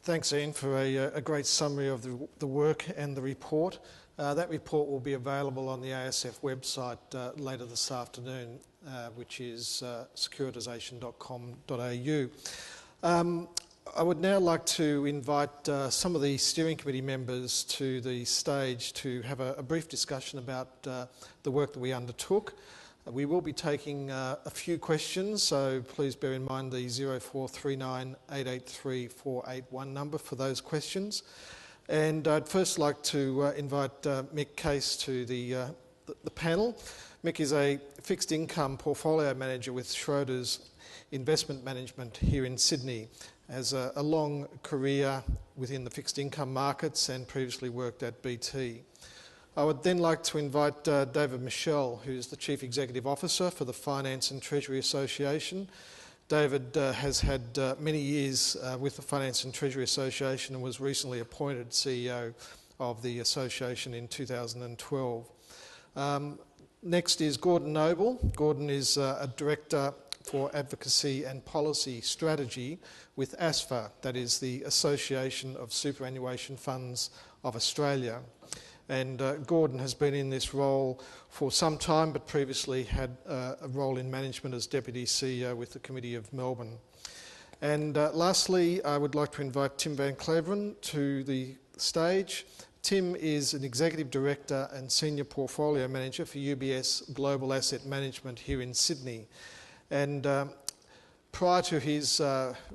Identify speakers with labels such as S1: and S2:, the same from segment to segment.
S1: Thanks, Ian, for a great summary of the work and the report. That report will be available on the ASF website later this afternoon, which is securitisation.com.au. I would now like to invite some of the steering committee members to the stage to have a brief discussion about the work that we undertook. We will be taking a few questions, so please bear in mind the 0439 883 481 number for those questions. And I'd first like to invite Mick Case to the panel. Mick is a fixed income portfolio manager with Schroders Investment Management here in Sydney. Has a long career within the fixed income markets and previously worked at BT. I would then like to invite David Michel, who's the Chief Executive Officer for the Finance and Treasury Association. David has had many years with the Finance and Treasury Association and was recently appointed CEO of the association in 2012. Next is Gordon Noble. Gordon is a Director for Advocacy and Policy Strategy with ASFA, that is the Association of Superannuation Funds of Australia. And Gordon has been in this role for some time, but previously had a role in management as Deputy CEO with the Committee of Melbourne. And lastly, I would like to invite Tim van Cleveren to the stage. Tim is an Executive Director and Senior Portfolio Manager for UBS Global Asset Management here in Sydney. And prior to his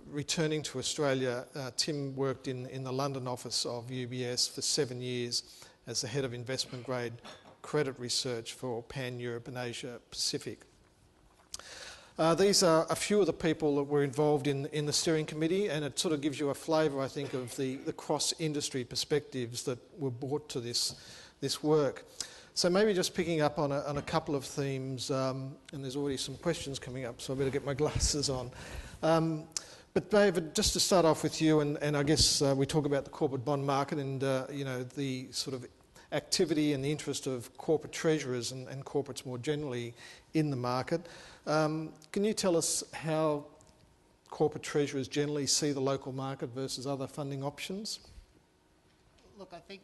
S1: returning to Australia, Tim worked in the London office of UBS for 7 years as the Head of Investment Grade Credit Research for Pan-Europe and Asia Pacific. These are a few of the people that were involved in the steering committee, and it sort of gives you a flavour, I think, of the cross-industry perspectives that were brought to this work. So maybe just picking up on a couple of themes, and there's already some questions coming up, so I better get my glasses on. But David, just to start off with you, and I guess we talk about the corporate bond market and the sort of activity and the interest of corporate treasurers and corporates more generally in the market. Can you tell us how corporate treasurers generally see the local market versus other funding options?
S2: Look, I think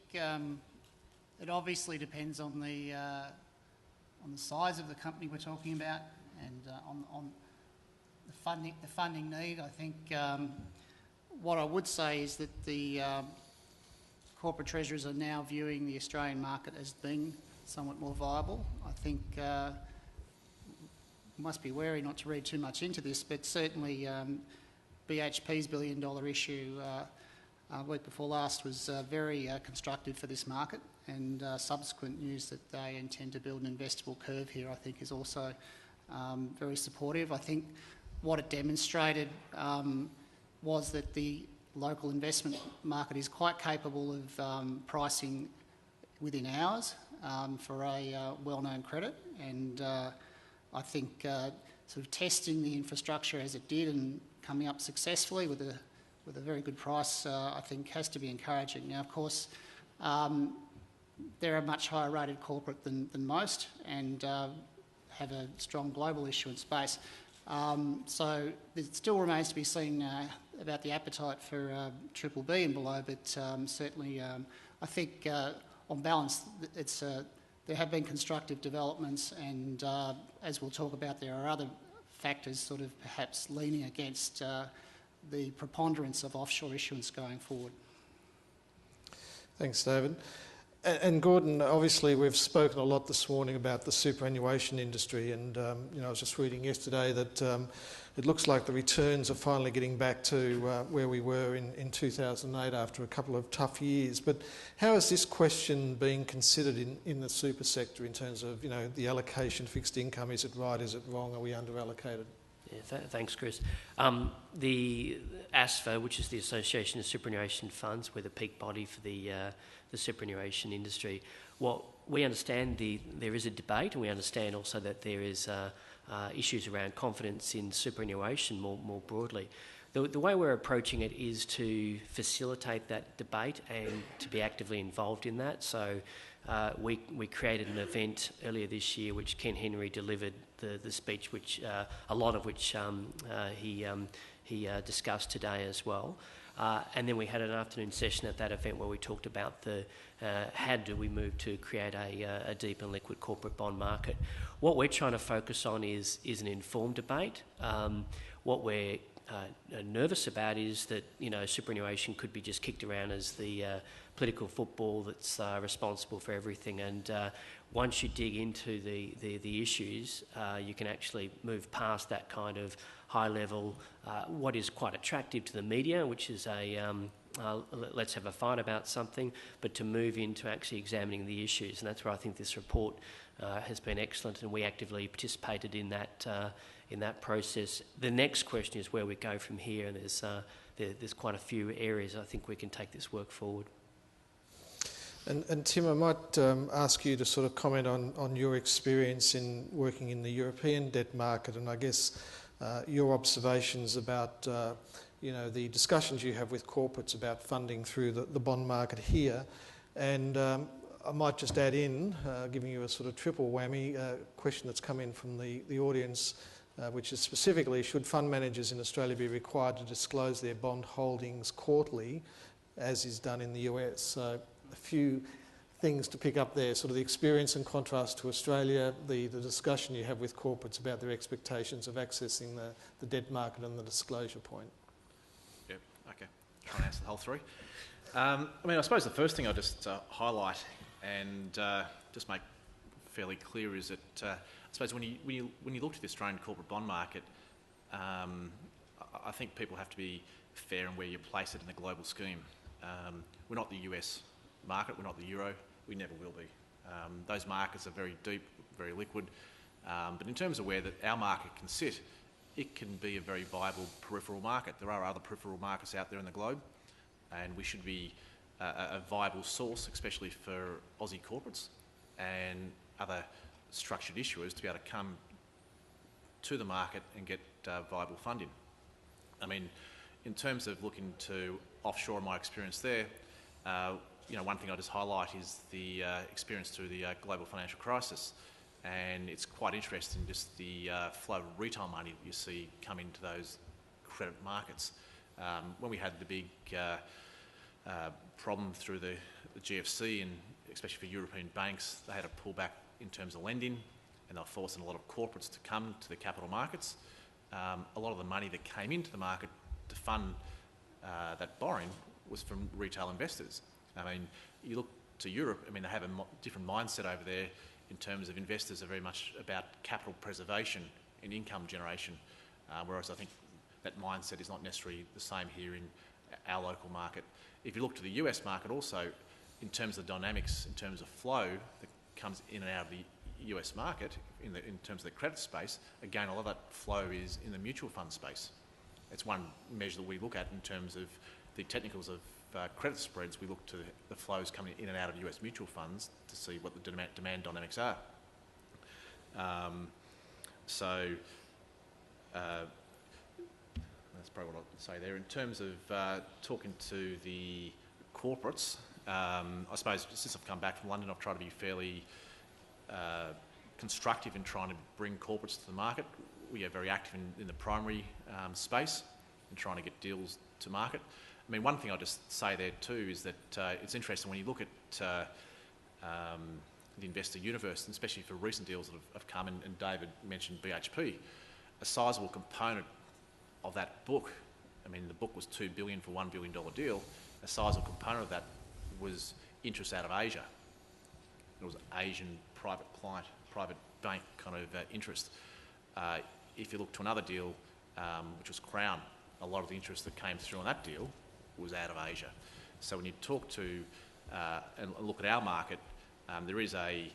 S2: it obviously depends on the size of the company we're talking about and on the funding need. I think what I would say is that the corporate treasurers are now viewing the Australian market as being somewhat more viable. I think must be wary not to read too much into this, but certainly BHP's $1 billion issue week before last was very constructive for this market, and subsequent news that they intend to build an investable curve here I think is also very supportive. I think what it demonstrated was that the local investment market is quite capable of pricing within hours for a well-known credit, and I think sort of testing the infrastructure as it did and coming up successfully with a very good price I think has to be encouraging. Now of course they're a much higher rated corporate than most and have a strong global issuance base. So it still remains to be seen about the appetite for BBB and below, but certainly I think on balance there have been constructive developments, and as we'll talk about, there are other factors sort of perhaps leaning against the preponderance of offshore issuance going forward.
S1: Thanks, David. And Gordon, obviously we've spoken a lot this morning about the superannuation industry, and I was just reading yesterday that it looks like the returns are finally getting back to where we were in 2008 after a couple of tough years. But how is this question being considered in the super sector in terms of the allocation fixed income? Is it right? Is it wrong? Are we under-allocated?
S3: Yeah, thanks, Chris. The ASFA, which is the Association of Superannuation Funds, we're the peak body for the superannuation industry. What we understand, there is a debate, and we understand also that there is issues around confidence in superannuation more broadly. The way we're approaching it is to facilitate that debate and to be actively involved in that. So we created an event earlier this year which Ken Henry delivered the speech, which a lot of which he discussed today as well. And then we had an afternoon session at that event where we talked about how do we move to create a deep and liquid corporate bond market. What we're trying to focus on is an informed debate. What we're nervous about is that superannuation could be just kicked around as the political football that's responsible for everything. And once you dig into the issues, you can actually move past that kind of high level, what is quite attractive to the media, which is let's have a fight about something, but to move into actually examining the issues. And that's where I think this report has been excellent, and we actively participated in that process. The next question is where we go from here, and there's quite a few areas I think we can take this work forward.
S1: And Tim, I might ask you to sort of comment on your experience in working in the European debt market, and I guess your observations about the discussions you have with corporates about funding through the bond market here. And I might just add in, giving you a sort of triple whammy, question that's come in from the audience, which is specifically, should fund managers in Australia be required to disclose their bond holdings quarterly, as is done in the US? So a few things to pick up there, sort of the experience and contrast to Australia, the discussion you have with corporates about their expectations of accessing the debt market and the disclosure point.
S4: Yep, okay. Try and answer the whole three. I suppose the first thing I'll just highlight and just make fairly clear is that I suppose when you look to the Australian corporate bond market, I think people have to be fair in where you place it in the global scheme. We're not the US market, we're not the euro, we never will be. Those markets are very deep, very liquid, but in terms of where our market can sit, it can be a very viable peripheral market. There are other peripheral markets out there in the globe, and we should be a viable source, especially for Aussie corporates and other structured issuers, to be able to come to the market and get viable funding. In terms of looking to offshore, my experience there, one thing I'll just highlight is the experience through the global financial crisis, and it's quite interesting just the flow of retail money that you see come into those credit markets. When we had the big problem through the GFC, and especially for European banks, they had to pull back in terms of lending, and they were forcing a lot of corporates to come to the capital markets. A lot of the money that came into the market to fund that borrowing was from retail investors. You look to Europe, they have a different mindset over there in terms of investors are very much about capital preservation and income generation, whereas I think that mindset is not necessarily the same here in our local market. If you look to the US market also, in terms of dynamics, in terms of flow that comes in and out of the US market, in terms of the credit space, again, a lot of that flow is in the mutual fund space. It's one measure that we look at in terms of the technicals of credit spreads. We look to the flows coming in and out of US mutual funds to see what the demand dynamics are. That's probably what I'd say there. In terms of talking to the corporates, I suppose since I've come back from London, I've tried to be fairly constructive in trying to bring corporates to the market. We are very active in the primary space and trying to get deals to market. One thing I'll just say there too is that it's interesting when you look at the investor universe, and especially for recent deals that have come, and David mentioned BHP, a sizable component of that book, the book was $2 billion for $1 billion deal, a sizable component of that was interest out of Asia. It was Asian private client, private bank kind of interest. If you look to another deal, which was Crown, a lot of the interest that came through on that deal was out of Asia. So when you talk to and look at our market, there is a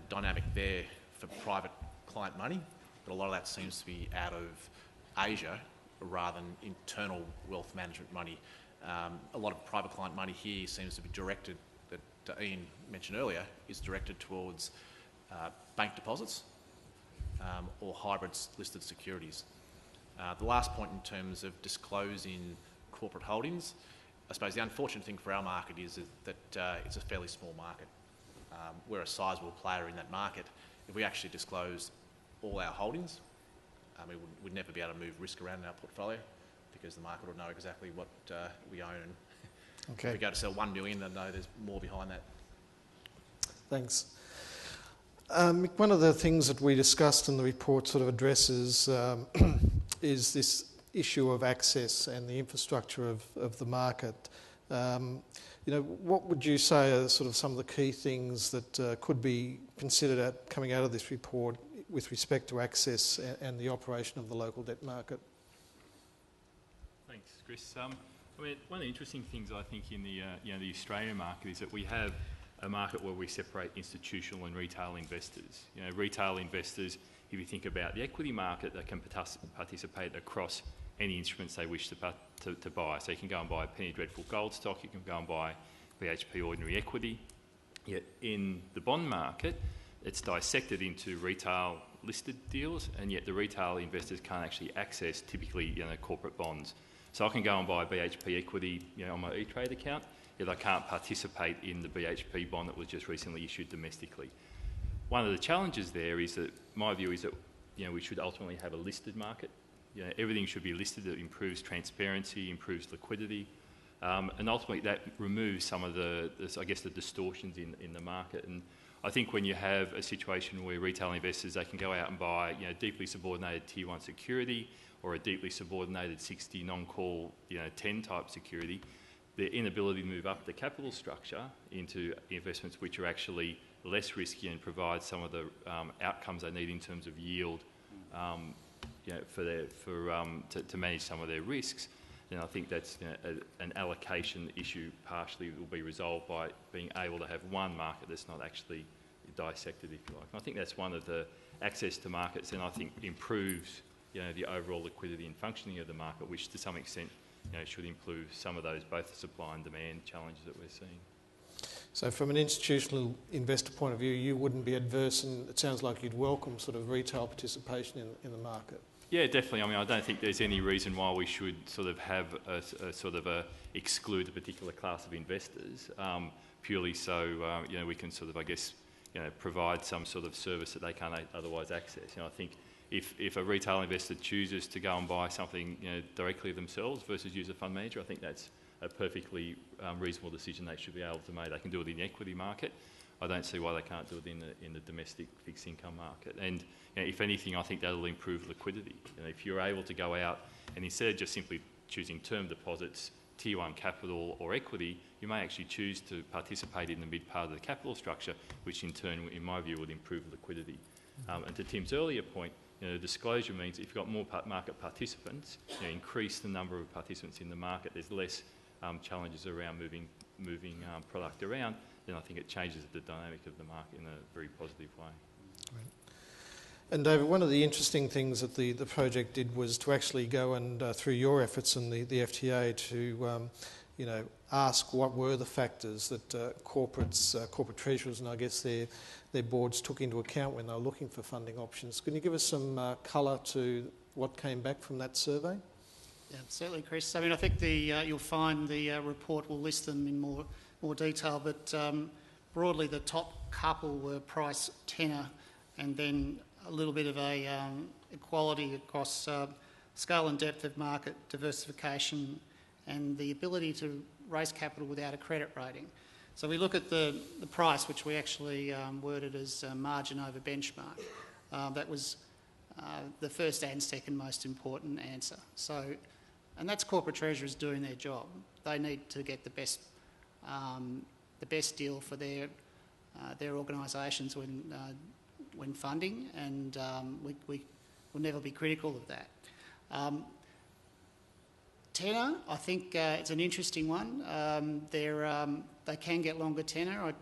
S4: dynamic there for private client money, but a lot of that seems to be out of Asia rather than internal wealth management money. A lot of private client money here seems to be directed, that Ian mentioned earlier, is directed towards bank deposits or hybrids listed securities. The last point in terms of disclosing corporate holdings, I suppose the unfortunate thing for our market is that it's a fairly small market. We're a sizable player in that market. If we actually disclose all our holdings, we'd never be able to move risk around in our portfolio. because the market will know exactly what we own, and
S1: Okay.
S4: if we go to sell 1 million, they'll know there's more behind that.
S1: Thanks. Mick, one of the things that we discussed in the report sort of addresses is this issue of access and the infrastructure of the market. What would you say are sort of some of the key things that could be considered coming out of this report with respect to access and the operation of the local debt market?
S5: Thanks, Chris. One of the interesting things I think in the the Australian market is that we have a market where we separate institutional and retail investors. Retail investors, if you think about the equity market, they can participate across any instruments they wish to buy. So you can go and buy a penny dreadful gold stock, you can go and buy BHP ordinary equity. Yet in the bond market, it's dissected into retail listed deals, and yet the retail investors can't actually access typically corporate bonds. So I can go and buy BHP equity on my E-Trade account, yet I can't participate in the BHP bond that was just recently issued domestically. One of the challenges there is that my view is that we should ultimately have a listed market. Everything should be listed. That improves transparency, improves liquidity, and ultimately that removes some of the distortions in the market. And I think when you have a situation where retail investors, they can go out and buy deeply subordinated Tier 1 security or a deeply subordinated 60 non-call 10 type security, their inability to move up the capital structure into investments which are actually less risky and provide some of the outcomes they need in terms of yield to manage some of their risks, then I think that's an allocation issue partially will be resolved by being able to have one market that's not actually dissected, if you like. And I think that's one of the access to markets, and I think improves the overall liquidity and functioning of the market, which to some extent should improve some of those both the supply and demand challenges that we're seeing.
S1: So from an institutional investor point of view, you wouldn't be adverse, and it sounds like you'd welcome sort of retail participation in the market.
S5: Yeah, definitely. I don't think there's any reason why we should sort of have exclude a particular class of investors purely so we can sort of provide some sort of service that they can't otherwise access. I think if a retail investor chooses to go and buy something directly themselves versus use a fund manager, I think that's a perfectly reasonable decision they should be able to make. They can do it in the equity market. I don't see why they can't do it in the domestic fixed income market. And if anything, I think that'll improve liquidity. If you're able to go out and instead of just simply choosing term deposits, Tier 1 capital or equity, you may actually choose to participate in the mid part of the capital structure, which in turn, in my view, would improve liquidity. And to Tim's earlier point, disclosure means if you've got more market participants, increase the number of participants in the market, there's less challenges around moving product around, then I think it changes the dynamic of the market in a very positive way.
S1: Right. And David, one of the interesting things that the project did was to actually go and, through your efforts and the FTA, to ask what were the factors that corporate treasurers and I guess their boards took into account when they were looking for funding options. Can you give us some colour to what came back from that survey?
S2: Yeah, certainly, Chris. I think you'll find the report will list them in more detail, but broadly the top couple were price, tenor, and then a little bit of a equality across scale and depth of market, diversification, and the ability to raise capital without a credit rating. So we look at the price, which we actually worded as margin over benchmark. That was the first and second most important answer. And that's corporate treasurers doing their job. They need to get the best deal for their organisations when funding, and we will never be critical of that. Tenor, I think it's an interesting one. They can get longer tenor.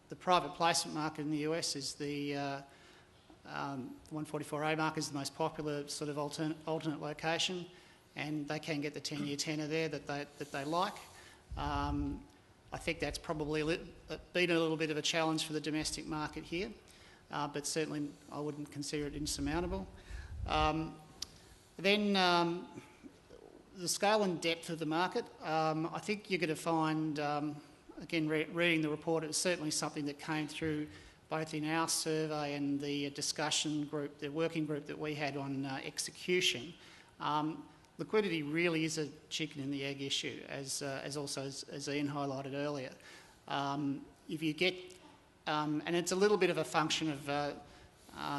S2: The private placement market in the US is the 144A market is the most popular sort of alternate location, and they can get the 10-year tenor there that they like. I think that's probably been a little bit of a challenge for the domestic market here, but certainly I wouldn't consider it insurmountable. Then the scale and depth of the market, I think you're going to find, again, reading the report, it was certainly something that came through both in our survey and the discussion group, the working group that we had on execution. liquidity really is a chicken and the egg issue, as Ian highlighted earlier. If you get, and it's a little bit of a function of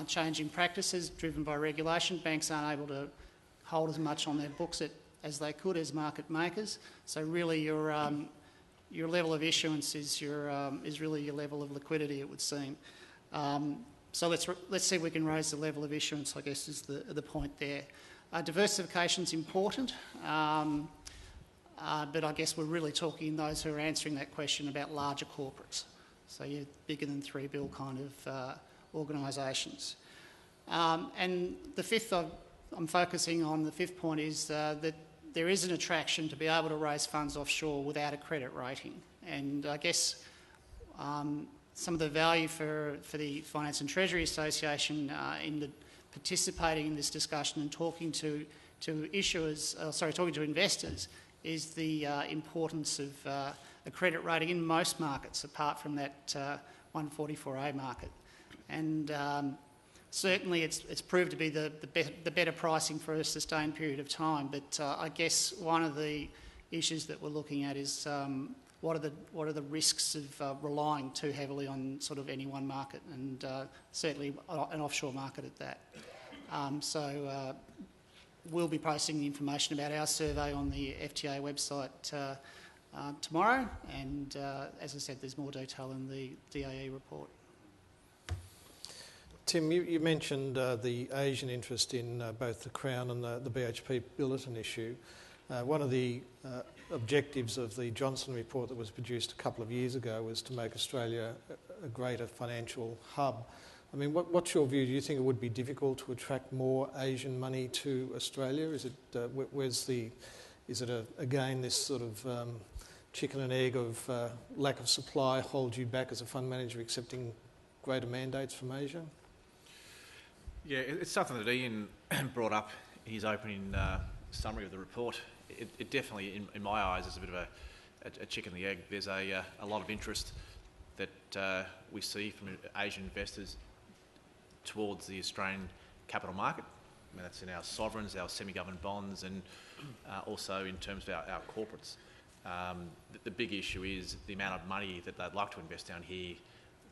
S2: changing practices driven by regulation. Banks aren't able to hold as much on their books as they could as market makers. So really, your level of issuance is really your level of liquidity, it would seem. So let's see if we can raise the level of issuance, I guess, is the point there. Diversification is important, but I guess we're really talking those who are answering that question about larger corporates. So you're bigger than $3 billion kind of organisations. And the fifth, I'm focusing on the fifth point, is that there is an attraction to be able to raise funds offshore without a credit rating. And I guess some of the value for the Finance and Treasury Association in participating in this discussion and talking to investors is the importance of a credit rating in most markets, apart from that 144A market. And certainly it's proved to be the better pricing for a sustained period of time. But I guess one of the issues that we're looking at is what are the risks of relying too heavily on sort of any one market, and certainly an offshore market at that. So we'll be posting the information about our survey on the FTA website tomorrow, and as I said, there's more detail in the DAE report.
S1: Tim, you mentioned the Asian interest in both the Crown and the BHP Billiton issue. One of the objectives of the Johnson report that was produced a couple of years ago was to make Australia a greater financial hub. I mean, what's your view? Do you think it would be difficult to attract more Asian money to Australia? Is it again this sort of chicken and egg of lack of supply holds you back as a fund manager accepting greater mandates from Asia?
S4: Yeah, it's something that Ian brought up in his opening summary of the report. It definitely, in my eyes, is a bit of a chicken and the egg. There's a lot of interest that we see from Asian investors towards the Australian capital market. I mean, that's in our sovereigns, our semi-government bonds, and also in terms of our corporates. The big issue is the amount of money that they'd like to invest down here.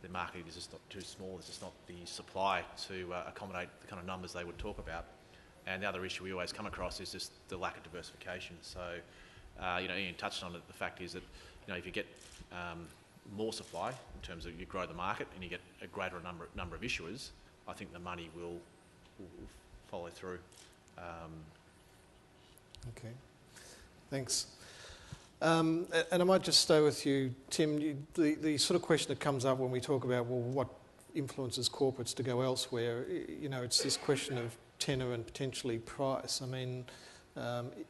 S4: The market is just not too small. There's just not the supply to accommodate the kind of numbers they would talk about. And the other issue we always come across is just the lack of diversification. So, Ian touched on it. The fact is that, if you get more supply in terms of you grow the market and you get a greater number of issuers, I think the money will follow through.
S1: Okay, thanks. And I might just stay with you, Tim. The sort of question that comes up when we talk about, well, what influences corporates to go elsewhere, it's this question of tenor and potentially price. I mean,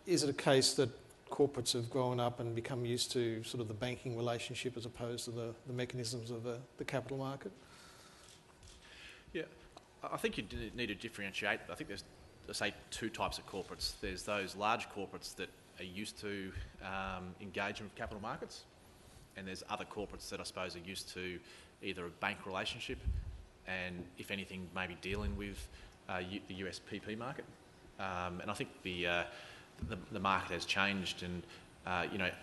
S1: is it a case that corporates have grown up and become used to sort of the banking relationship as opposed to the mechanisms of the capital market?
S4: Yeah, I think you need to differentiate. I think there's, say, two types of corporates. There's those large corporates that are used to engaging with capital markets, and there's other corporates that I suppose are used to either a bank relationship and, if anything, maybe dealing with the US PP market. And I think the market has changed, and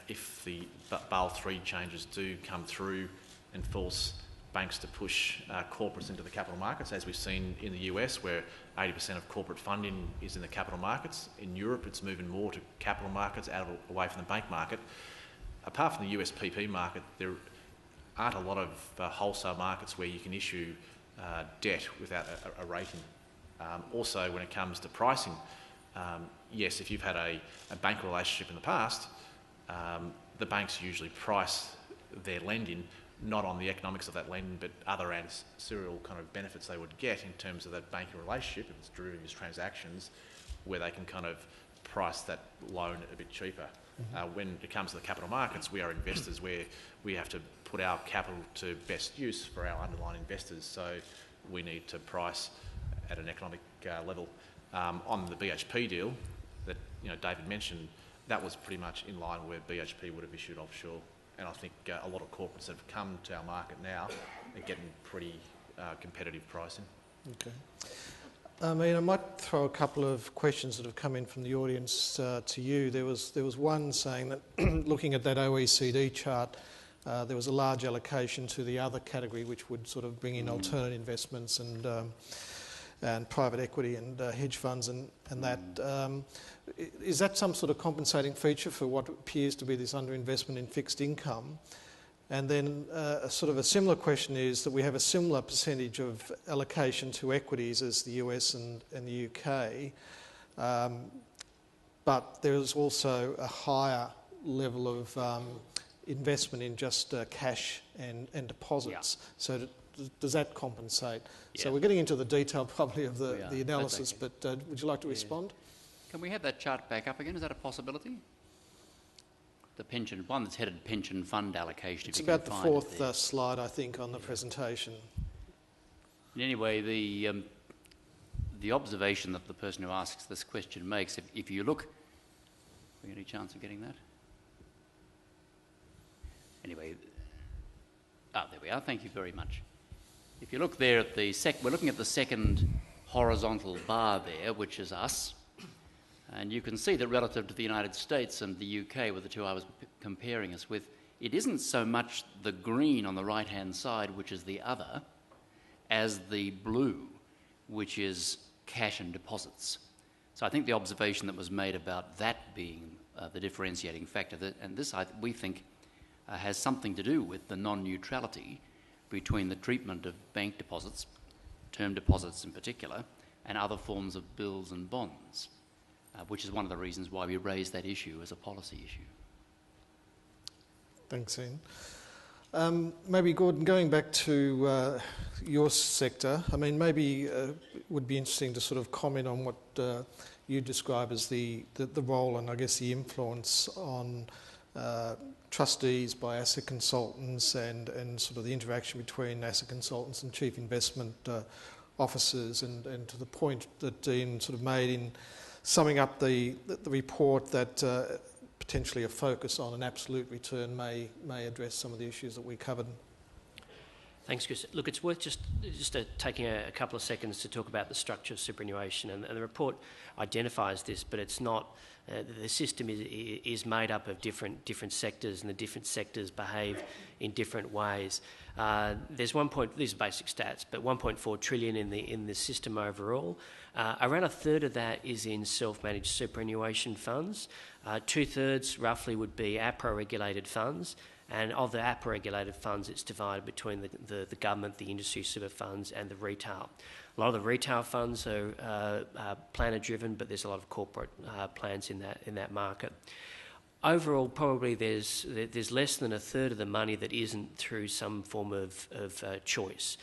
S4: if the Basel III changes do come through and force banks to push corporates into the capital markets, as we've seen in the US, where 80% of corporate funding is in the capital markets. In Europe, it's moving more to capital markets, away from the bank market. Apart from the US PP market, there aren't a lot of wholesale markets where you can issue debt without a rating. Also, when it comes to pricing, yes, if you've had a bank relationship in the past, the banks usually price their lending not on the economics of that lending, but other ancillary kind of benefits they would get in terms of that banking relationship, if it's derivatives transactions, where they can kind of price that loan a bit cheaper. Mm-hmm. When it comes to the capital markets, we are investors where we have to put our capital to best use for our underlying investors, so we need to price at an economic level. On the BHP deal that David mentioned, that was pretty much in line where BHP would have issued offshore. And I think a lot of corporates that have come to our market now are getting pretty competitive pricing.
S1: Okay. I mean, I might throw a couple of questions that have come in from the audience to you. There was one saying that looking at that OECD chart, there was a large allocation to the other category, which would sort of bring in alternate investments and private equity and hedge funds and that. Is that some sort of compensating feature for what appears to be this underinvestment in fixed income? And then a sort of a similar question is that we have a similar percentage of allocation to equities as the US and the UK, but there is also a higher level of investment in just cash and deposits.
S6: Yeah.
S1: So does that compensate?
S6: Yeah.
S1: So we're getting into the detail probably of the analysis,
S6: okay.
S1: but would you like to respond?
S6: Can we have that chart back up again? Is that a possibility? The pension one that's headed pension fund allocation.
S1: It's about the fourth slide, I think, on the presentation.
S6: Anyway, the observation that the person who asks this question makes, if you look, have we any chance of getting that? Anyway, there we are. Thank you very much. If you look there at we're looking at the second horizontal bar there, which is us. And you can see that relative to the United States and the UK, were the two I was comparing us with, it isn't so much the green on the right-hand side, which is the other, as the blue, which is cash and deposits. So I think the observation that was made about that being the differentiating factor, and this we think has something to do with the non-neutrality between the treatment of bank deposits, term deposits in particular, and other forms of bills and bonds. Which is one of the reasons why we raised that issue as a policy issue.
S1: Thanks, Ian. Maybe, Gordon, going back to your sector, I mean, maybe it would be interesting to sort of comment on what you describe as the role and, I guess, the influence on trustees by asset consultants and sort of the interaction between asset consultants and chief investment officers, and to the point that Ian sort of made in summing up the report, that potentially a focus on an absolute return may address some of the issues that we covered.
S3: Thanks, Chris. Look, it's worth just taking a couple of seconds to talk about the structure of superannuation, and the report identifies this, but it's not. The system is made up of different sectors, and the different sectors behave in different ways. There's these are basic stats, but 1.4 trillion in the system overall. Around a third of that is in self-managed superannuation funds. 2/3 roughly would be APRA-regulated funds, and of the APRA-regulated funds, it's divided between the government, the industry super funds, and the retail. A lot of the retail funds are planner-driven, but there's a lot of corporate plans in that market. Overall, probably there's less than a third of the money that isn't through some form of choice.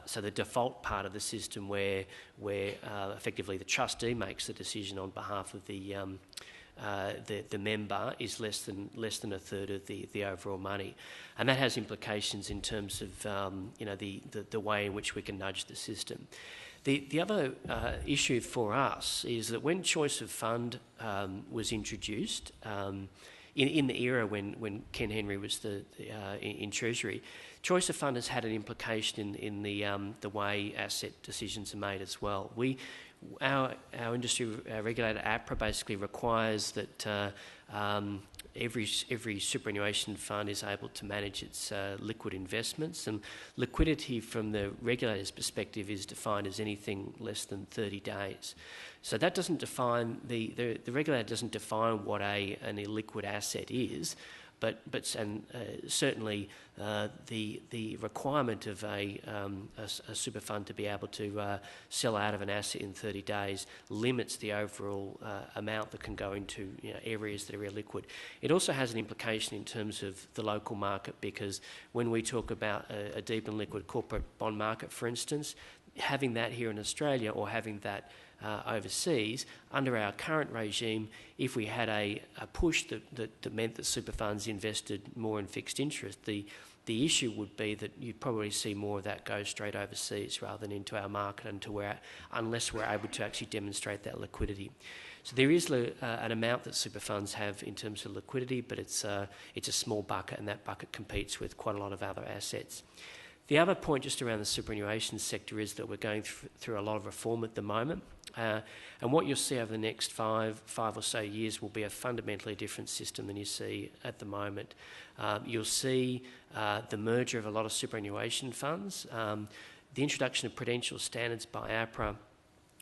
S3: So the default part of the system where effectively the trustee makes the decision on behalf of the member is less than a third of the overall money, and that has implications in terms of the way in which we can nudge the system. The other issue for us is that when choice of fund was introduced in the era when Ken Henry was in Treasury, choice of fund has had an implication in the way asset decisions are made as well. Our industry regulator APRA basically requires that every superannuation fund is able to manage its liquid investments, and liquidity from the regulator's perspective is defined as anything less than 30 days. So that doesn't define, the regulator doesn't define what an illiquid asset is, but certainly the requirement of a super fund to be able to sell out of an asset in 30 days limits the overall amount that can go into areas that are illiquid. It also has an implication in terms of the local market, because when we talk about a deep and liquid corporate bond market, for instance, having that here in Australia or having that overseas, under our current regime, if we had a push that meant that super funds invested more in fixed interest, the issue would be that you'd probably see more of that go straight overseas rather than into our market unless we're able to actually demonstrate that liquidity. So there is an amount that super funds have in terms of liquidity, but it's a small bucket, and that bucket competes with quite a lot of other assets. The other point just around the superannuation sector is that we're going through a lot of reform at the moment. And what you'll see over the next five or so years will be a fundamentally different system than you see at the moment. You'll see the merger of a lot of superannuation funds. The introduction of prudential standards by APRA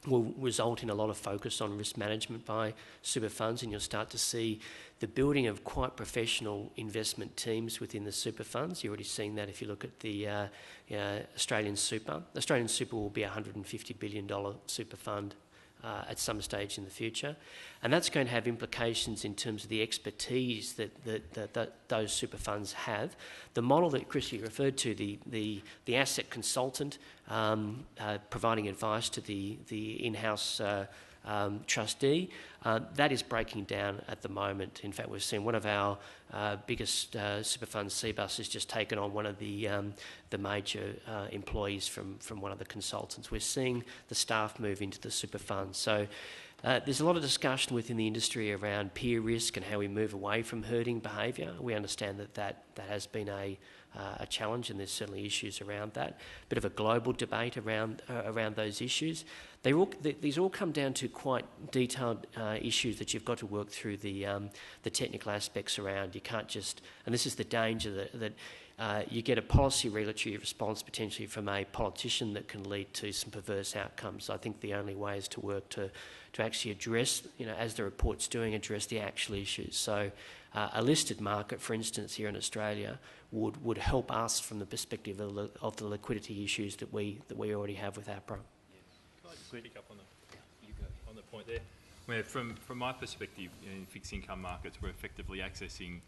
S3: will result in a lot of focus on risk management by super funds, and you'll start to see the building of quite professional investment teams within the super funds. You're already seeing that if you look at the Australian Super. Australian Super will be a $150 billion super fund at some stage in the future. And that's going to have implications in terms of the expertise that those super funds have. The model that Chris you referred to, the asset consultant providing advice to the in-house trustee, that is breaking down at the moment. In fact, we've seen one of our biggest super funds, CBUS, has just taken on one of the major employees from one of the consultants. We're seeing the staff move into the super funds. So there's a lot of discussion within the industry around peer risk and how we move away from herding behaviour. We understand that has been a challenge, and there's certainly issues around that. Bit of a global debate around those issues. These all come down to quite detailed issues that you've got to work through the technical aspects around. You can't just, and this is the danger that you get a policy regulatory response potentially from a politician that can lead to some perverse outcomes. I think the only way is to work to actually address, as the report's doing, address the actual issues. So a listed market, for instance, here in Australia, would help us from the perspective of the liquidity issues that we already have with APRA.
S5: Can I just pick up on the point there? Where from my perspective, in fixed income markets, we're effectively accessing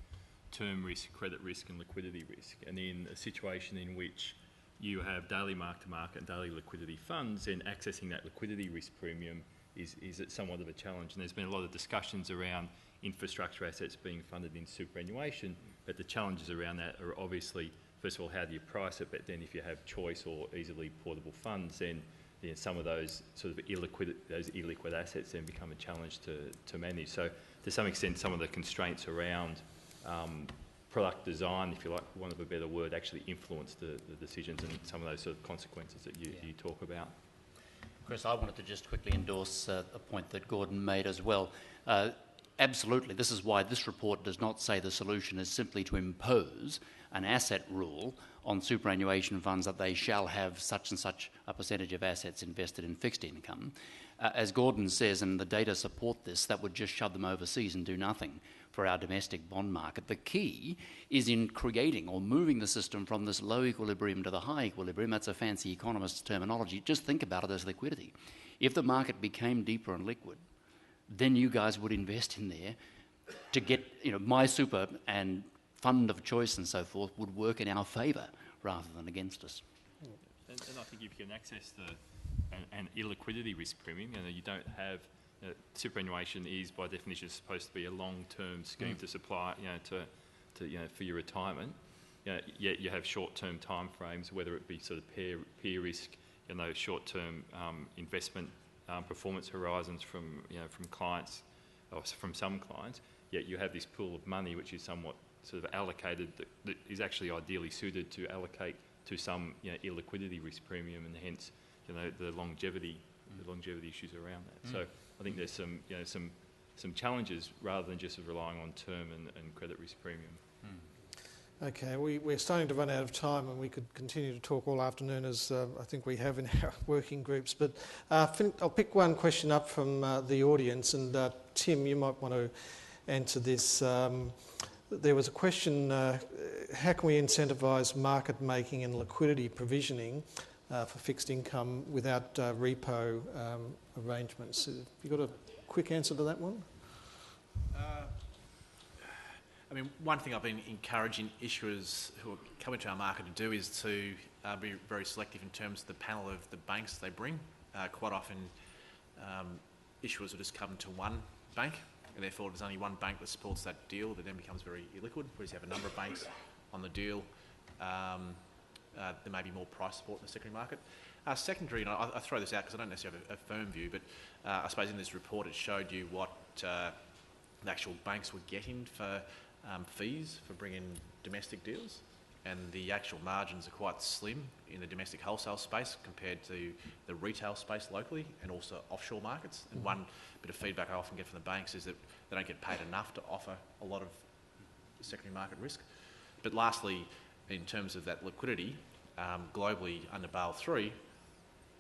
S5: term risk, credit risk and liquidity risk. And in a situation in which you have daily mark-to-market and daily liquidity funds, then accessing that liquidity risk premium is somewhat of a challenge. And there's been a lot of discussions around infrastructure assets being funded in superannuation, but the challenges around that are obviously, first of all, how do you price it? But then if you have choice or easily portable funds, then some of those sort of illiquid assets then become a challenge to manage. So to some extent, some of the constraints around product design, if you like, for want of a better word, actually influence the decisions and some of those sort of consequences that you talk about.
S6: Chris, I wanted to just quickly endorse a point that Gordon made as well. Absolutely, this is why this report does not say the solution is simply to impose an asset rule on superannuation funds that they shall have such and such a percentage of assets invested in fixed income. As Gordon says, and the data support this, that would just shove them overseas and do nothing for our domestic bond market. The key is in creating or moving the system from this low equilibrium to the high equilibrium. That's a fancy economist's terminology. Just think about it as liquidity. If the market became deeper and liquid, then you guys would invest in there to get, my super and fund of choice and so forth would work in our favour rather than against us.
S5: And I think if you can access an illiquidity risk premium, you don't have superannuation is by definition supposed to be a long-term scheme to supply, for your retirement. Yet you have short-term time frames, whether it be sort of peer risk, short-term investment performance horizons from clients or from some clients. Yet you have this pool of money which is somewhat sort of allocated that is actually ideally suited to allocate to some illiquidity risk premium, and hence the longevity issues around that. So I think there's some challenges rather than just relying on term and credit risk premium.
S1: Okay, we're starting to run out of time, and we could continue to talk all afternoon, as I think we have in our working groups. But I'll pick one question up from the audience, and Tim, you might want to answer this. There was a question, how can we incentivise market making and liquidity provisioning for fixed income without repo arrangements? Have you got a quick answer to that one?
S4: One thing I've been encouraging issuers who are coming to our market to do is to be very selective in terms of the panel of the banks they bring. Quite often, issuers will just come to one bank, and therefore there's only one bank that supports that deal that then becomes very illiquid, whereas you have a number of banks on the deal. There may be more price support in the secondary market. Secondary, and I throw this out because I don't necessarily have a firm view, but I suppose in this report it showed you what the actual banks were getting for fees for bringing domestic deals. and the actual margins are quite slim in the domestic wholesale space compared to the retail space locally and also offshore markets. And one bit of feedback I often get from the banks is that they don't get paid enough to offer a lot of secondary market risk. But lastly, in terms of that liquidity, globally under Basel III,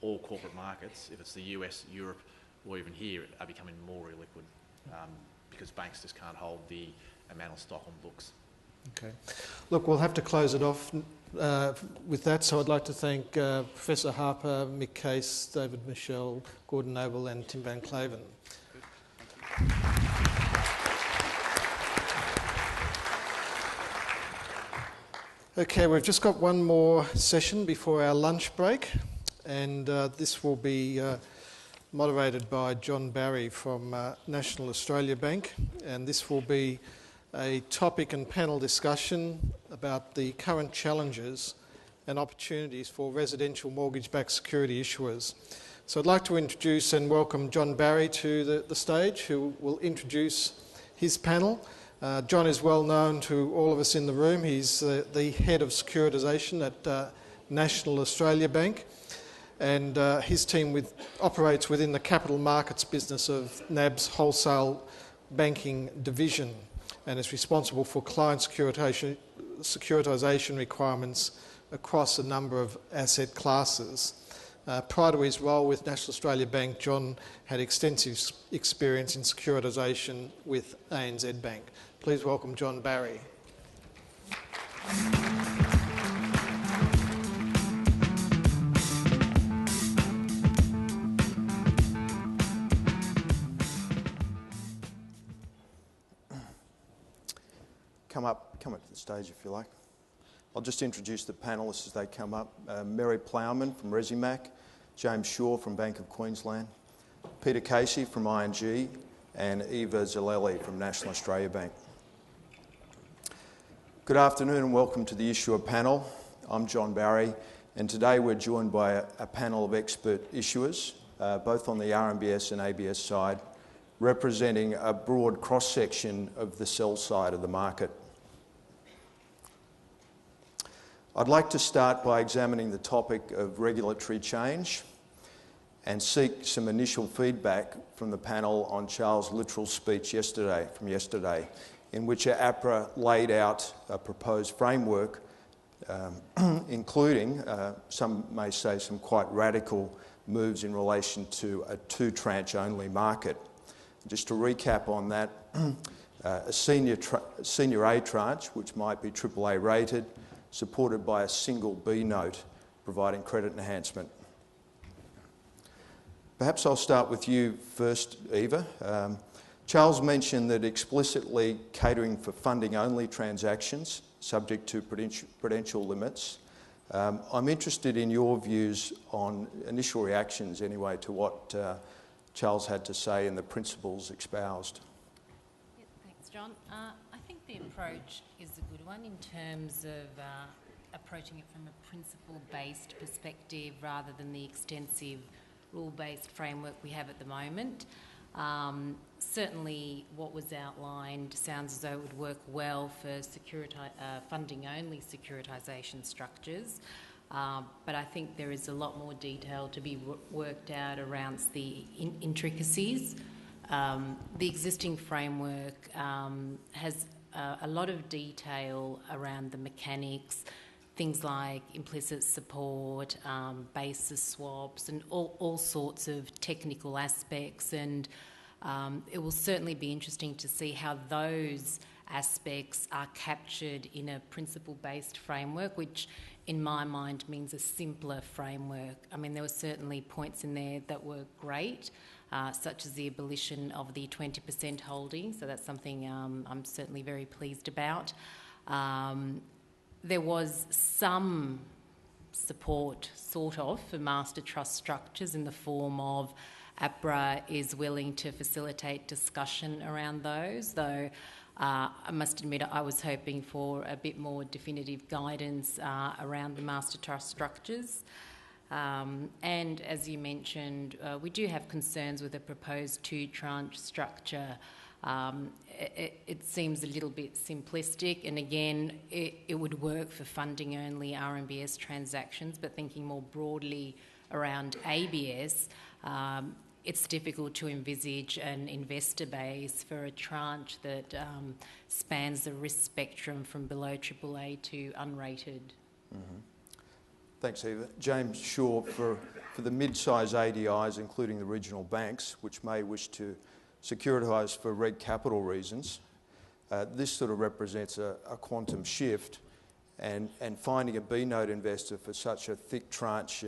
S4: all corporate markets, if it's the US, Europe, or even here, are becoming more illiquid because banks just can't hold the amount of stock on books.
S1: Okay. Look, we'll have to close it off with that. So I'd like to thank Professor Harper, Mick Case, David Michel, Gordon Noble and Tim Van Claven. Okay, we've just got one more session before our lunch break, and this will be moderated by John Barry from National Australia Bank, and this will be a topic and panel discussion about the current challenges and opportunities for residential mortgage-backed security issuers. So I'd like to introduce and welcome John Barry to the stage, who will introduce his panel. John is well known to all of us in the room. He's the head of securitisation at National Australia Bank, and his team operates within the capital markets business of NAB's wholesale banking division, and is responsible for client securitisation requirements across a number of asset classes. Prior to his role with National Australia Bank, John had extensive experience in securitisation with ANZ Bank. Please welcome John Barry.
S7: Come up to the stage if you like. I'll just introduce the panellists as they come up. Mary Plowman from Resimac, James Shaw from Bank of Queensland, Peter Casey from ING, and Eva Zalelli from National Australia Bank. Good afternoon and welcome to the Issuer Panel. I'm John Barry, and today we're joined by a panel of expert issuers, both on the RMBS and ABS side, representing a broad cross-section of the sell side of the market. I'd like to start by examining the topic of regulatory change and seek some initial feedback from the panel on Charles Littrell's speech yesterday, in which APRA laid out a proposed framework, including, some may say, some quite radical moves in relation to a two-tranche only market. Just to recap on that, a senior A tranche, which might be AAA rated, supported by a single B note, providing credit enhancement. Perhaps I'll start with you first, Eva. Charles mentioned that explicitly catering for funding-only transactions, subject to prudential limits. I'm interested in your views on initial reactions, anyway, to what Charles had to say and the principles espoused.
S8: Yeah, thanks, John. I think the approach is a good one in terms of approaching it from a principle-based perspective rather than the extensive rule-based framework we have at the moment. Certainly what was outlined sounds as though it would work well for funding-only securitisation structures. But I think there is a lot more detail to be worked out around the intricacies. The existing framework has a lot of detail around the mechanics, things like implicit support, basis swaps, and all sorts of technical aspects. And it will certainly be interesting to see how those aspects are captured in a principle-based framework, which in my mind means a simpler framework. I mean, there were certainly points in there that were great, such as the abolition of the 20% holding, so that's something I'm certainly very pleased about. There was some support, sort of, for master trust structures in the form of APRA is willing to facilitate discussion around those, though I must admit I was hoping for a bit more definitive guidance around the master trust structures. And as you mentioned, we do have concerns with the proposed two-tranche structure. It seems a little bit simplistic, and again, it would work for funding only RMBS transactions, but thinking more broadly around ABS, it's difficult to envisage an investor base for a tranche that spans the risk spectrum from below AAA to unrated.
S7: Mm-hmm. Thanks, Eva. James Shaw, for the mid-size ADIs, including the regional banks, which may wish to securitise for reg capital reasons, this sort of represents a quantum shift, and finding a B-note investor for such a thick tranche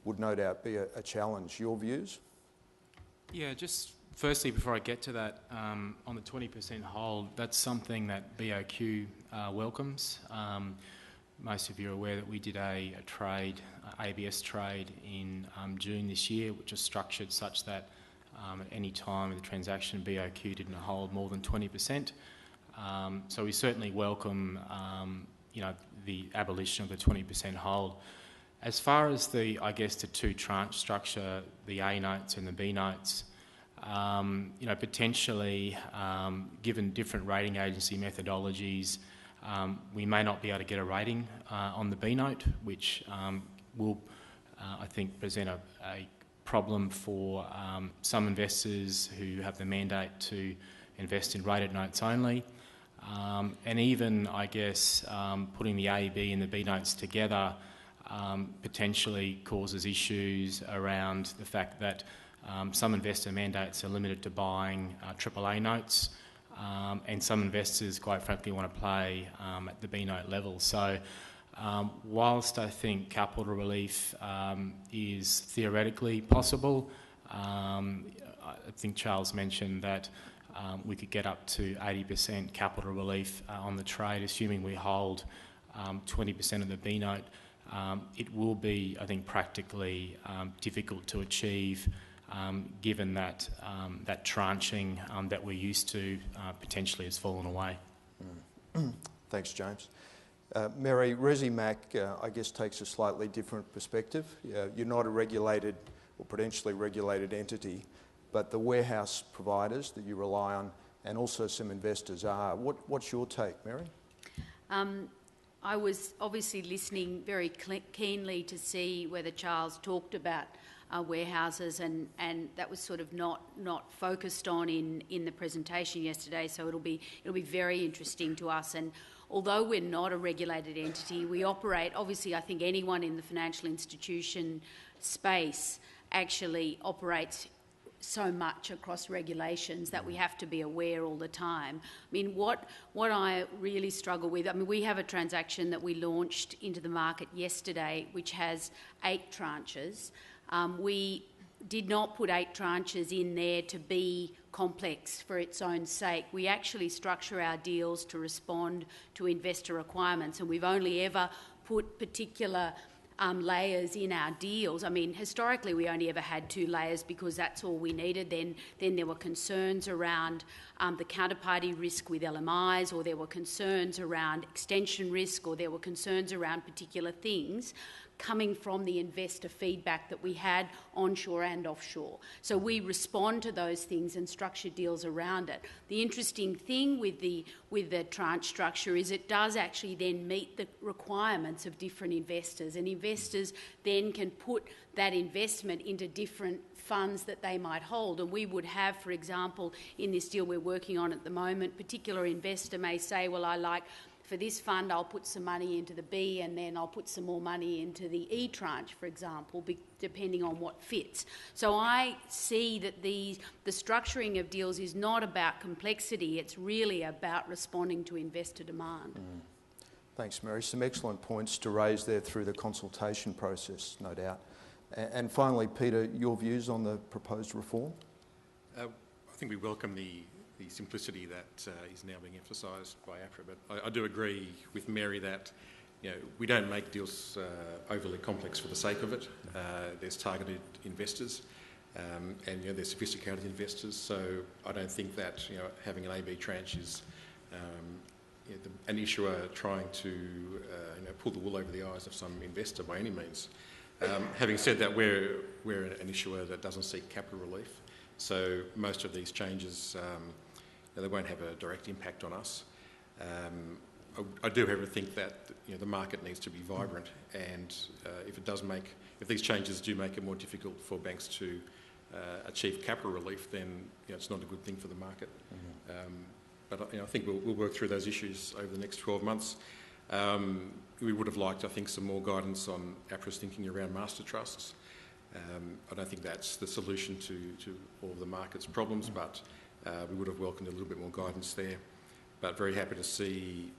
S7: would no doubt be a challenge. Your views?
S9: Yeah, just firstly, before I get to that, on the 20% hold, that's something that BOQ welcomes. Most of you are aware that we did a trade, ABS trade in June this year, which is structured such that at any time in the transaction, BOQ didn't hold more than 20%. So we certainly welcome, the abolition of the 20% hold. As far as the two tranche structure, the A notes and the B notes, potentially, given different rating agency methodologies, we may not be able to get a rating on the B note, which will, I think, present a problem for some investors who have the mandate to invest in rated notes only. And even, putting the A, B and the B notes together potentially causes issues around the fact that some investor mandates are limited to buying AAA notes, and some investors, quite frankly, want to play at the B note level. So whilst I think capital relief is theoretically possible, I think Charles mentioned that we could get up to 80% capital relief on the trade, assuming we hold 20% of the B note. It will be, I think, practically difficult to achieve, given that that tranching that we're used to potentially has fallen away.
S7: Thanks, James. Mary, Resimac, takes a slightly different perspective. You're not a regulated or potentially regulated entity, but the warehouse providers that you rely on and also some investors are. What's your take, Mary?
S10: I was obviously listening very keenly to see whether Charles talked about warehouses, and that was sort of not focused on in the presentation yesterday. So it'll be very interesting to us. And although we're not a regulated entity, we operate. Obviously, I think anyone in the financial institution space actually operates so much across regulations that we have to be aware all the time. I mean, what I really struggle with, we have a transaction that we launched into the market yesterday which has 8 tranches. We did not put 8 tranches in there to be complex for its own sake. We actually structure our deals to respond to investor requirements, and we've only ever put particular layers in our deals. Historically we only ever had 2 layers because that's all we needed. Then there were concerns around the counterparty risk with LMIs, or there were concerns around extension risk, or there were concerns around particular things coming from the investor feedback that we had onshore and offshore. So we respond to those things and structure deals around it. The interesting thing with the tranche structure is it does actually then meet the requirements of different investors, and investors then can put that investment into different funds that they might hold. And we would have, for example, in this deal we're working on at the moment, particular investor may say, well, for this fund, I'll put some money into the B, and then I'll put some more money into the E tranche, for example, depending on what fits. So I see that the structuring of deals is not about complexity, it's really about responding to investor demand.
S7: Thanks, Mary. Some excellent points to raise there through the consultation process, no doubt. And finally, Peter, your views on the proposed reform?
S11: I think we welcome the simplicity that is now being emphasised by APRA, but I do agree with Mary that we don't make deals overly complex for the sake of it. There's targeted investors and there's sophisticated investors, so I don't think that having an AB tranche is an issuer trying to pull the wool over the eyes of some investor by any means. Having said that, we're an issuer that doesn't seek capital relief, so most of these changes they won't have a direct impact on us. I do, however, think that the market needs to be vibrant, and if these changes do make it more difficult for banks to achieve capital relief, then it's not a good thing for the market. But I think we'll work through those issues over the next 12 months. We would have liked, I think, some more guidance on APRA's thinking around master trusts. I don't think that's the solution to all of the market's problems, but we would have welcomed a little bit more guidance there. But very happy to see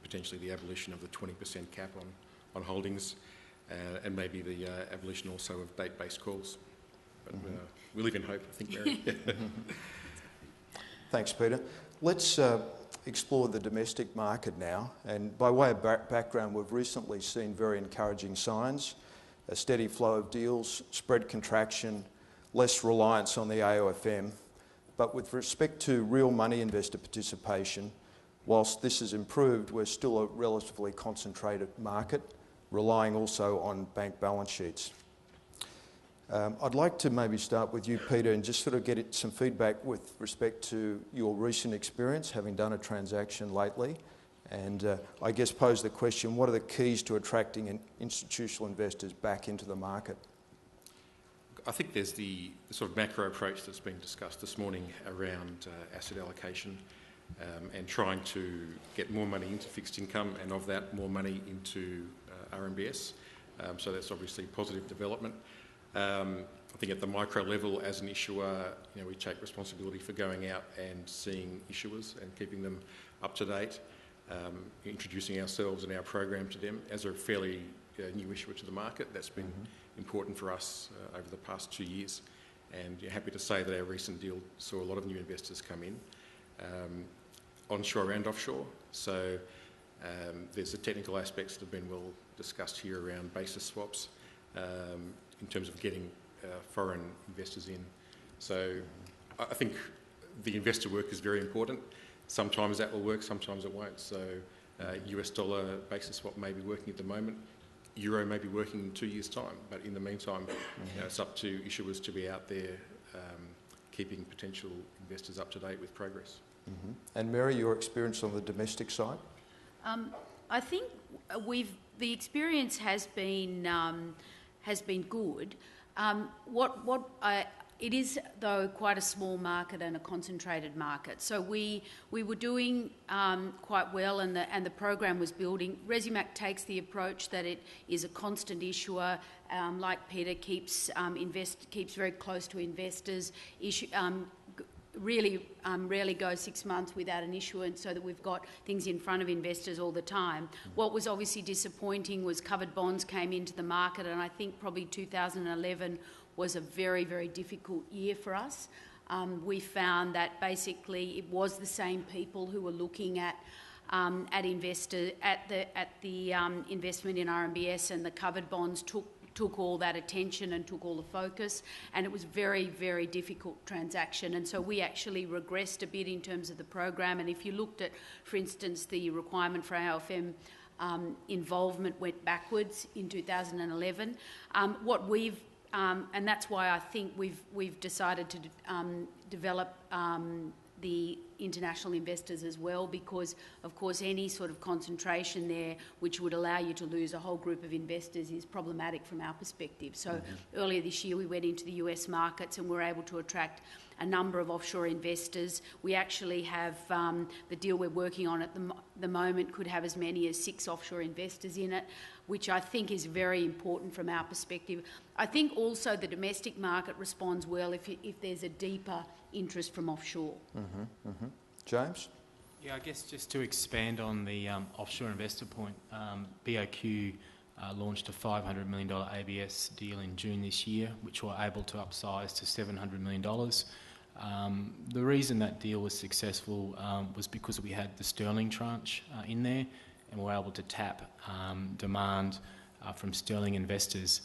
S11: potentially the abolition of the 20% cap on holdings, and maybe the abolition also of date-based calls. But we live in hope, I think, Mary.
S7: Thanks, Peter. Let's explore the domestic market now. And by way of background, we've recently seen very encouraging signs: a steady flow of deals, spread contraction, less reliance on the AOFM. But with respect to real money investor participation, whilst this has improved, we're still a relatively concentrated market, relying also on bank balance sheets. I'd like to maybe start with you, Peter, and just sort of get some feedback with respect to your recent experience, having done a transaction lately, and I guess pose the question, what are the keys to attracting institutional investors back into the market?
S11: I think there's the sort of macro approach that's been discussed this morning around asset allocation, and trying to get more money into fixed income, and of that, more money into RMBS. So that's obviously positive development. I think at the micro level, as an issuer, we take responsibility for going out and seeing issuers and keeping them up to date, introducing ourselves and our program to them. As a fairly new issuer to the market, that's been important for us over the past 2 years, and happy to say that our recent deal saw a lot of new investors come in, onshore and offshore. So there's the technical aspects that have been well discussed here around basis swaps, in terms of getting foreign investors in. So I think the investor work is very important. Sometimes that will work, sometimes it won't. So US dollar basis swap may be working at the moment. Euro may be working in 2 years' time, but in the meantime, it's up to issuers to be out there keeping potential investors up to date with progress.
S7: And Mary, your experience on the domestic side?
S10: I think the experience has been good. It is, though, quite a small market and a concentrated market. So we were doing quite well, and the program was building. Resimac takes the approach that it is a constant issuer, like Peter, keeps very close to investors. Really rarely go 6 months without an issuance, so that we've got things in front of investors all the time. What was obviously disappointing was covered bonds came into the market, and I think probably 2011 was a very, very difficult year for us. We found that basically it was the same people who were looking at the investment in RMBS, and the covered bonds took all that attention and took all the focus, and it was very, very difficult transaction. And so we actually regressed a bit in terms of the program. And if you looked at, for instance, the requirement for AOFM involvement went backwards in 2011. And that's why I think we've decided to develop the international investors as well, because of course any sort of concentration there which would allow you to lose a whole group of investors is problematic from our perspective. So earlier this year we went into the US markets and were able to attract a number of offshore investors. We actually have the deal we're working on at the moment could have as many as 6 offshore investors in it, which I think is very important from our perspective. I think also the domestic market responds well if there's a deeper interest from offshore.
S7: James?
S9: Yeah, I guess just to expand on the offshore investor point, BOQ launched a $500 million ABS deal in June this year, which we're able to upsize to $700 million. The reason that deal was successful was because we had the sterling tranche in there, and we were able to tap demand from sterling investors.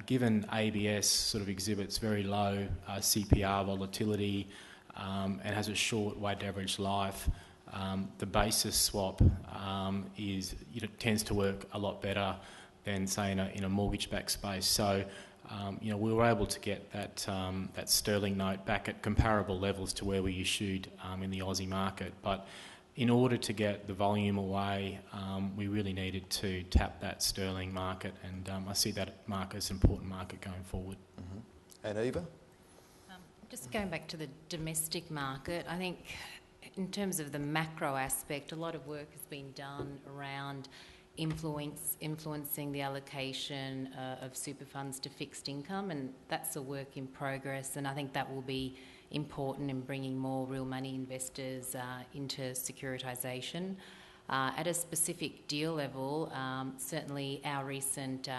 S9: Given ABS sort of exhibits very low CPR volatility and has a short weighted average life, the basis swap tends to work a lot better than, say, in a mortgage-backed space. So we were able to get that sterling note back at comparable levels to where we issued in the Aussie market. But in order to get the volume away, we really needed to tap that sterling market, and I see that market as an important market going forward.
S7: Mm-hmm. And Eva?
S8: Just going back to the domestic market, I think in terms of the macro aspect, a lot of work has been done around influencing the allocation of super funds to fixed income, and that's a work in progress, and I think that will be important in bringing more real money investors into securitisation. At a specific deal level, certainly our recent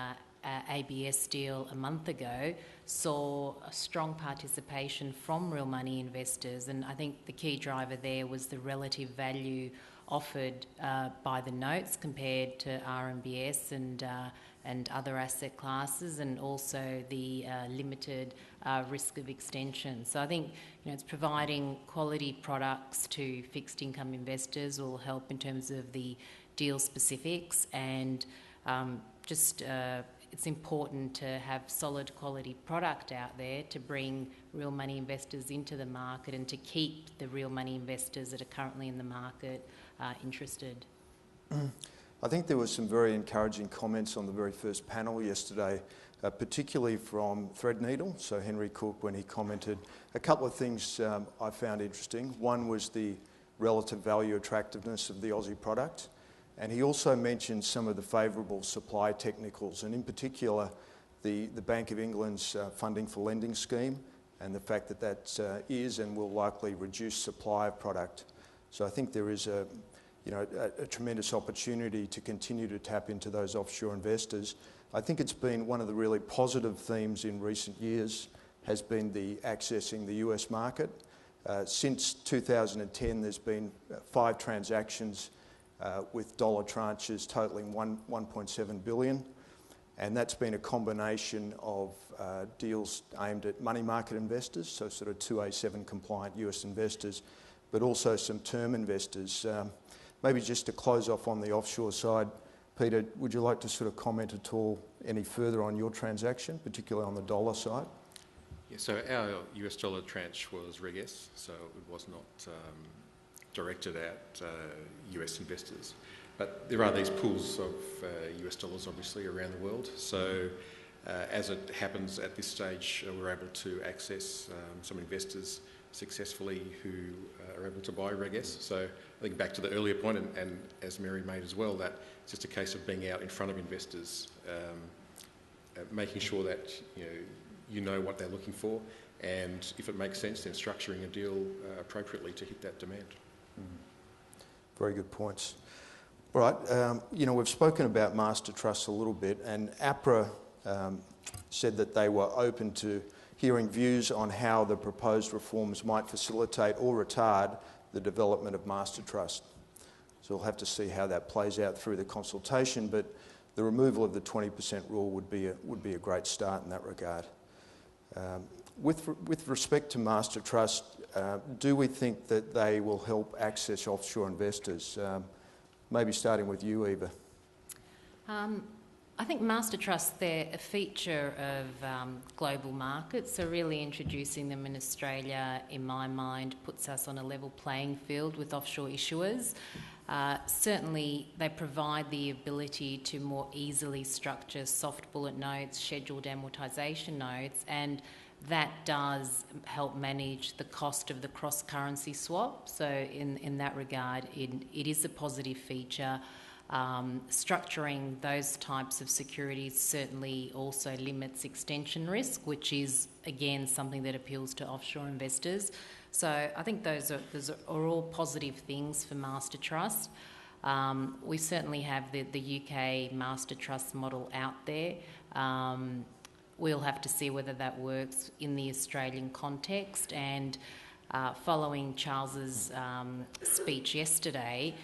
S8: ABS deal a month ago saw a strong participation from real money investors, and I think the key driver there was the relative value offered by the notes compared to RMBS and other asset classes, and also the limited risk of extension. So I think it's providing quality products to fixed income investors will help in terms of the deal specifics, and it's important to have solid quality product out there to bring real money investors into the market and to keep the real money investors that are currently in the market interested.
S7: I think there were some very encouraging comments on the very first panel yesterday, particularly from Threadneedle, so Henry Cook, when he commented. A couple of things I found interesting. One was the relative value attractiveness of the Aussie product, and he also mentioned some of the favourable supply technicals, and in particular the Bank of England's funding for lending scheme, and the fact that that is and will likely reduce supply of product. So I think there is a tremendous opportunity to continue to tap into those offshore investors. I think it's been one of the really positive themes in recent years has been the accessing the US market. Since 2010, there's been 5 transactions with dollar tranches totalling $1.7 billion, and that's been a combination of deals aimed at money market investors, so sort of 2A7 compliant US investors, but also some term investors. Maybe just to close off on the offshore side, Peter, would you like to sort of comment at all any further on your transaction, particularly on the dollar side?
S11: Yeah, so our US dollar tranche was Reg S, so it was not directed at US investors. But there are these pools of US dollars obviously around the world, so as it happens at this stage, we're able to access some investors successfully who are able to buy Reg S. So I think back to the earlier point, and as Mary made as well, that it's just a case of being out in front of investors, making sure that you know what they're looking for, and if it makes sense, then structuring a deal appropriately to hit that demand.
S7: Very good points. All right, we've spoken about master trusts a little bit, and APRA said that they were open to hearing views on how the proposed reforms might facilitate or retard the development of master trust. So we'll have to see how that plays out through the consultation, but the removal of the 20% rule would be a great start in that regard. With respect to master trust, do we think that they will help access offshore investors? Maybe starting with you, Eva.
S8: I think master trusts, they're a feature of global markets, so really introducing them in Australia, in my mind, puts us on a level playing field with offshore issuers. Certainly, they provide the ability to more easily structure soft bullet notes, scheduled amortisation notes, and that does help manage the cost of the cross-currency swap. So in that regard, it is a positive feature. Structuring those types of securities certainly also limits extension risk, which is, again, something that appeals to offshore investors. So I think those are all positive things for master trust. We certainly have the UK master trust model out there. We'll have to see whether that works in the Australian context, and following Charles's speech yesterday,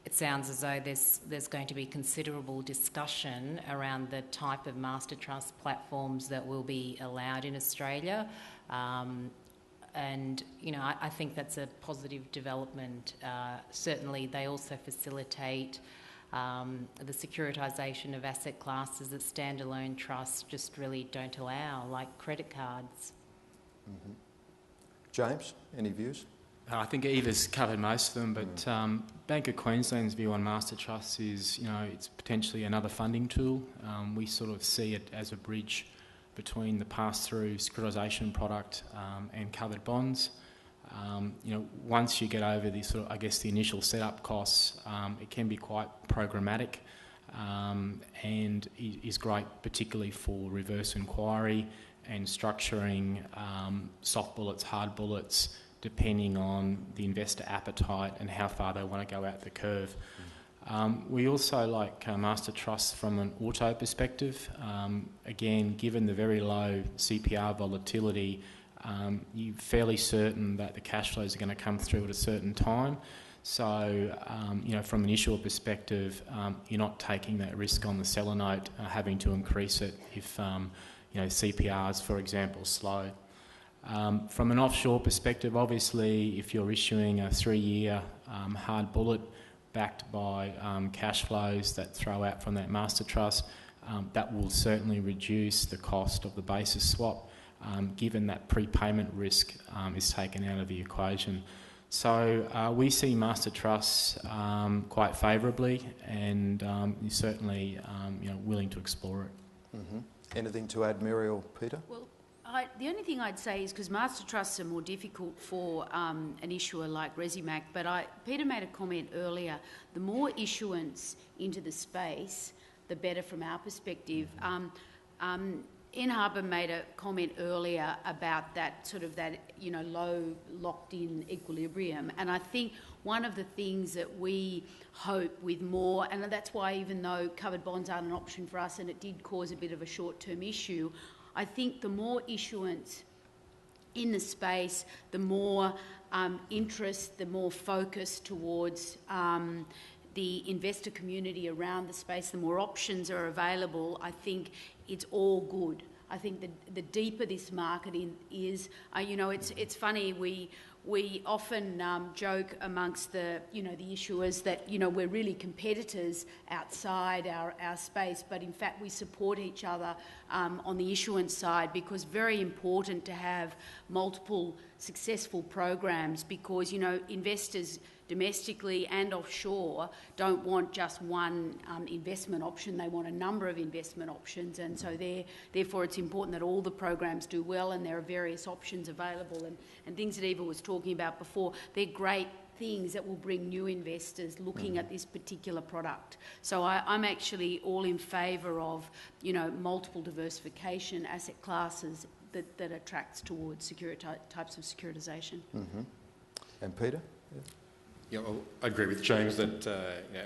S8: it sounds as though there's going to be considerable discussion around the type of master trust platforms that will be allowed in Australia. And, I think that's a positive development. Certainly, they also facilitate the securitisation of asset classes that standalone trusts just really don't allow, like credit cards.
S7: Mm-hmm. James, any views?
S9: I think Eva's covered most of them, but Bank of Queensland's view on master trusts is, it's potentially another funding tool. We sort of see it as a bridge between the pass-through securitisation product and covered bonds. Once you get over the sort of, the initial setup costs, it can be quite programmatic and is great, particularly for reverse inquiry and structuring soft bullets, hard bullets, depending on the investor appetite and how far they want to go out the curve. We also like master trusts from an auto perspective. Again, given the very low CPR volatility, you're fairly certain that the cash flows are going to come through at a certain time. So, from an issuer perspective, you're not taking that risk on the seller note, having to increase it if, CPRs, for example, slow. From an offshore perspective, obviously, if you're issuing a 3-year hard bullet backed by cash flows that throw out from that master trust, that will certainly reduce the cost of the basis swap, given that prepayment risk is taken out of the equation. So we see master trusts quite favourably, and you're certainly willing to explore it.
S7: Mm-hmm. Anything to add, Mary or Peter?
S10: Well, the only thing I'd say is, because master trusts are more difficult for an issuer like Resimac, but Peter made a comment earlier, the more issuance into the space, the better from our perspective. Ian Harbour made a comment earlier about that low locked-in equilibrium, and I think one of the things that we hope with more, and that's why even though covered bonds aren't an option for us and it did cause a bit of a short-term issue, I think the more issuance in the space, the more interest, the more focus towards the investor community around the space, the more options are available, I think it's all good. I think the deeper this market is, it's funny, we often joke amongst the issuers that, we're really competitors outside our space, but in fact we support each other on the issuance side, because very important to have multiple successful programs, because, investors domestically and offshore don't want just one investment option, they want a number of investment options, and so therefore it's important that all the programs do well, and there are various options available, and things that Eva was talking about before, they're great things that will bring new investors looking at this particular product. So I'm actually all in favour of, multiple diversification asset classes that attracts towards types of securitisation.
S7: Mm-hmm. And Peter?
S11: Yeah, well, I agree with James that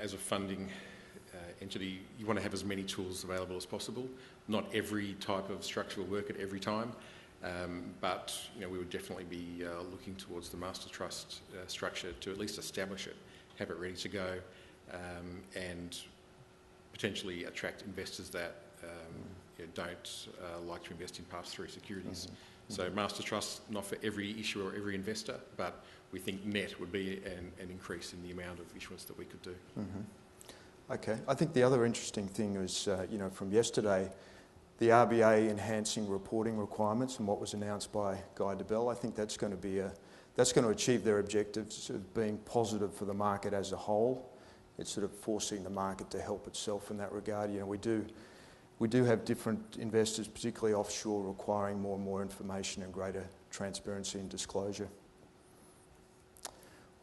S11: as a funding entity, you want to have as many tools available as possible. Not every type of structure will work at every time, but we would definitely be looking towards the master trust structure to at least establish it, have it ready to go, and potentially attract investors that don't like to invest in pass-through securities. Mm-hmm. So master trust, not for every issuer or every investor, but we think net would be an increase in the amount of issuance that we could do.
S7: Mm-hmm. Okay. I think the other interesting thing was, from yesterday, the RBA enhancing reporting requirements and what was announced by Guy Debelle. I think that's going to achieve their objectives of being positive for the market as a whole. It's sort of forcing the market to help itself in that regard. We do have different investors, particularly offshore, requiring more and more information and greater transparency and disclosure.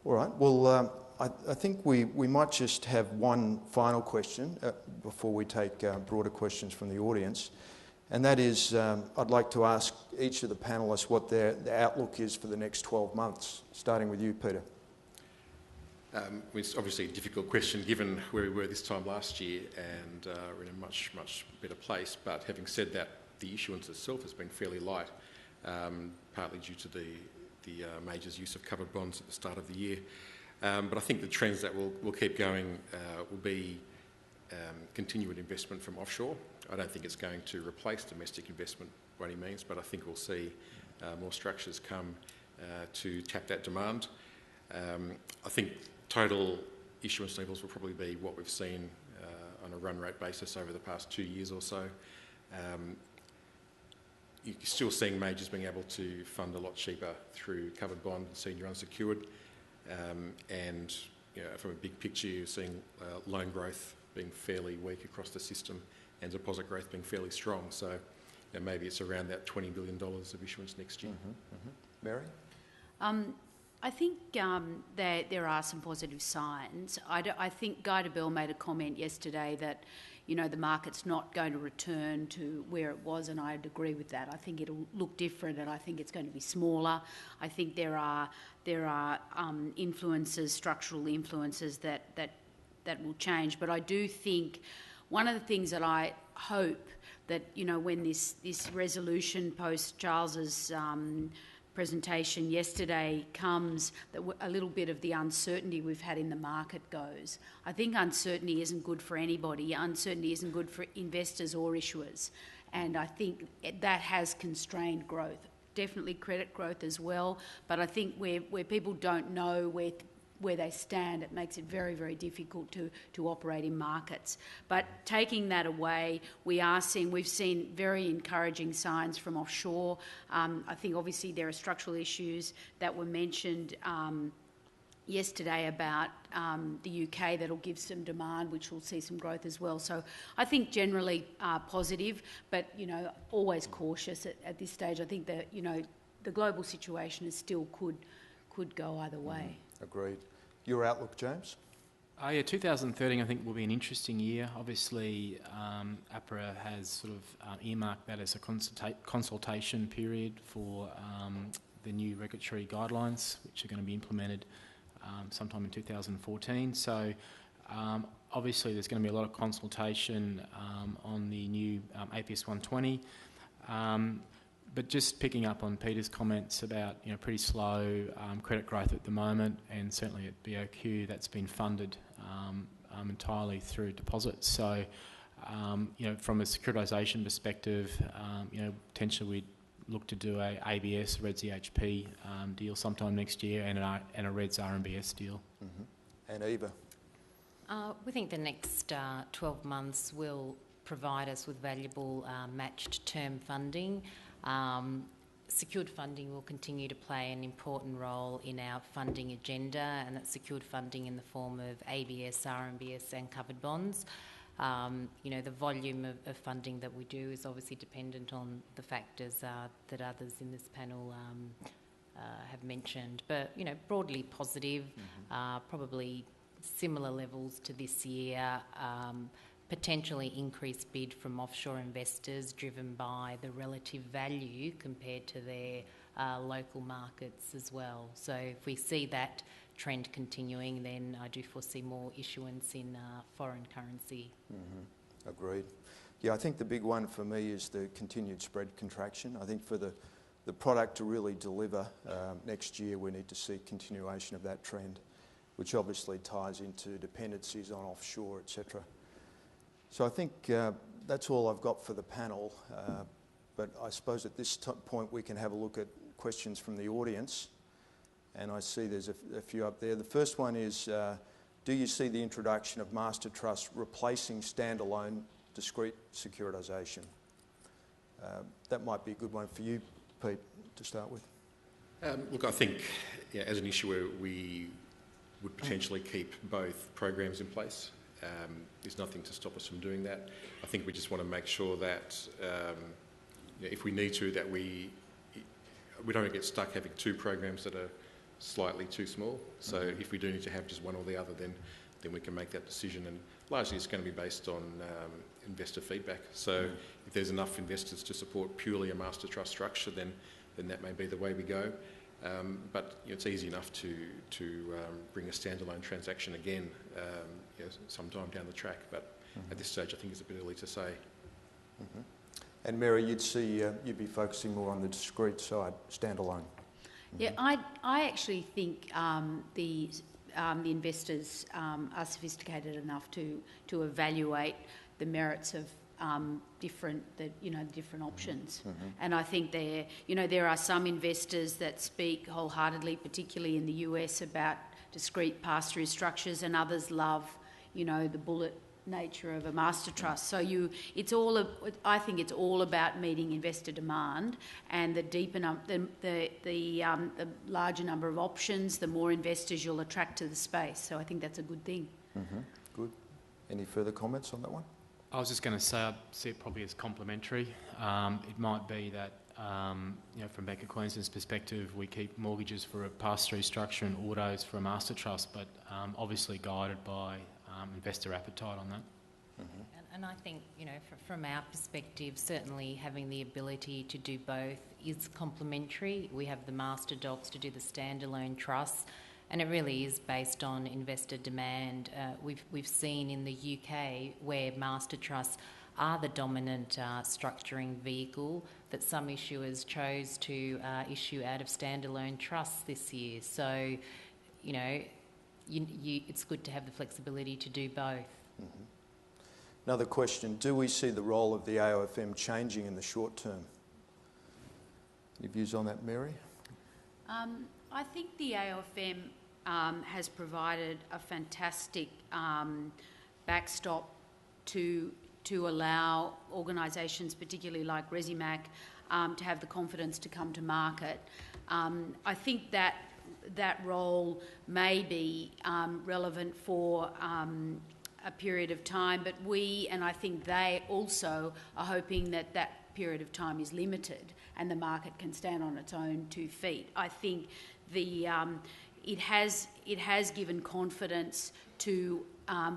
S7: All right, well, I think we might just have one final question before we take broader questions from the audience, and that is I'd like to ask each of the panellists what their outlook is for the next 12 months, starting with you, Peter.
S11: It's obviously a difficult question given where we were this time last year, and we're in a much, much better place, but having said that, the issuance itself has been fairly light, partly due to the majors' use of covered bonds at the start of the year. But I think the trends that will keep going will be continued investment from offshore. I don't think it's going to replace domestic investment by any means, but I think we'll see more structures come to tap that demand. I think total issuance levels will probably be what we've seen on a run rate basis over the past 2 years or so. You're still seeing majors being able to fund a lot cheaper through covered bond and senior unsecured. And from a big picture, you're seeing loan growth being fairly weak across the system and deposit growth being fairly strong. So maybe it's around that $20 billion of issuance next year.
S7: Mary?
S10: I think that there are some positive signs. I think Guy Debelle made a comment yesterday that, the market's not going to return to where it was, and I'd agree with that. I think it'll look different, and I think it's going to be smaller. I think there are influences, structural influences that will change. But I do think one of the things that I hope that, when this resolution post Charles's presentation yesterday comes, that a little bit of the uncertainty we've had in the market goes. I think uncertainty isn't good for anybody. Uncertainty isn't good for investors or issuers. And I think that has constrained growth. Definitely credit growth as well. But I think where people don't know where they stand, it makes it very, very difficult to operate in markets. But taking that away, we've seen very encouraging signs from offshore. I think obviously there are structural issues that were mentioned yesterday about the UK that'll give some demand, which will see some growth as well. So I think generally positive, but always cautious at this stage. I think that the global situation is still could go either way.
S7: Agreed. Your outlook, James?
S9: 2013 I think will be an interesting year. Obviously, APRA has sort of earmarked that as a consultation period for the new regulatory guidelines, which are going to be implemented sometime in 2014. So obviously there's going to be a lot of consultation on the new APS 120. But just picking up on Peter's comments about pretty slow credit growth at the moment, and certainly at BOQ that's been funded entirely through deposits. So from a securitisation perspective, potentially we'd look to do a ABS, Reds EHP deal sometime next year, and a Reds RMBS deal.
S7: And Eva?
S8: We think the next 12 months will provide us with valuable matched term funding. Secured funding will continue to play an important role in our funding agenda, and that's secured funding in the form of ABS, RMBS and covered bonds. The volume of funding that we do is obviously dependent on the factors that others in this panel have mentioned. But, broadly positive, probably similar levels to this year. Potentially increased bid from offshore investors driven by the relative value compared to their local markets as well. So if we see that trend continuing, then I do foresee more issuance in foreign currency.
S7: Agreed. Yeah, I think the big one for me is the continued spread contraction. I think for the product to really deliver next year, we need to see continuation of that trend, which obviously ties into dependencies on offshore, etc. So I think that's all I've got for the panel, but I suppose at this point we can have a look at questions from the audience, and I see there's a few up there. The first one is, do you see the introduction of master trust replacing standalone discrete securitisation? That might be a good one for you, Pete, to start with.
S11: Look, I think as an issuer we would potentially keep both programs in place. There's nothing to stop us from doing that. I think we just want to make sure that if we need to, that we don't get stuck having two programs that are slightly too small. So if we do need to have just one or the other, then we can make that decision. And largely it's going to be based on investor feedback. So if there's enough investors to support purely a master trust structure, then that may be the way we go. But it's easy enough to bring a standalone transaction again sometime down the track. But at this stage, I think it's a bit early to say.
S7: And Mary, you'd be focusing more on the discrete side, standalone.
S10: Yeah, I actually think the investors are sophisticated enough to evaluate the merits different options. And I think there are some investors that speak wholeheartedly, particularly in the US, about discrete pass-through structures, and others love, the bullet nature of a master trust. So I think it's all about meeting investor demand, and the larger number of options, the more investors you'll attract to the space. So I think that's a good thing.
S7: Good. Any further comments on that one?
S9: I was just going to say I see it probably as complementary. It might be that, from Bank of Queensland's perspective, we keep mortgages for a pass-through structure and autos for a master trust, but obviously guided by investor appetite on that.
S8: And I think, from our perspective, certainly having the ability to do both is complementary. We have the master docs to do the standalone trusts, and it really is based on investor demand. We've seen in the UK where master trusts are the dominant structuring vehicle, that some issuers chose to issue out of standalone trusts this year. So, it's good to have the flexibility to do both.
S7: Another question, do we see the role of the AOFM changing in the short term? Any views on that, Mary?
S10: I think the AOFM has provided a fantastic backstop to allow organisations, particularly like Resimac, to have the confidence to come to market. I think that role may be relevant for a period of time, but and I think they also are hoping that period of time is limited and the market can stand on its own 2 feet. I think it has given confidence to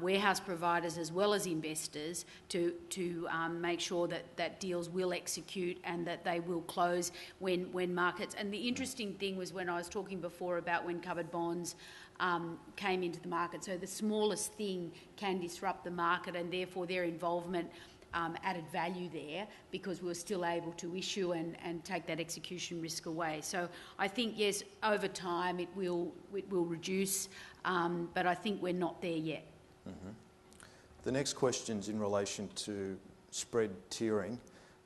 S10: warehouse providers as well as investors to make sure that deals will execute and that they will close when markets. And the interesting thing was when I was talking before about when covered bonds came into the market. So the smallest thing can disrupt the market, and therefore their involvement added value there, because we were still able to issue and take that execution risk away. So I think, yes, over time it will reduce, but I think we're not there yet.
S7: The next question is in relation to spread tiering.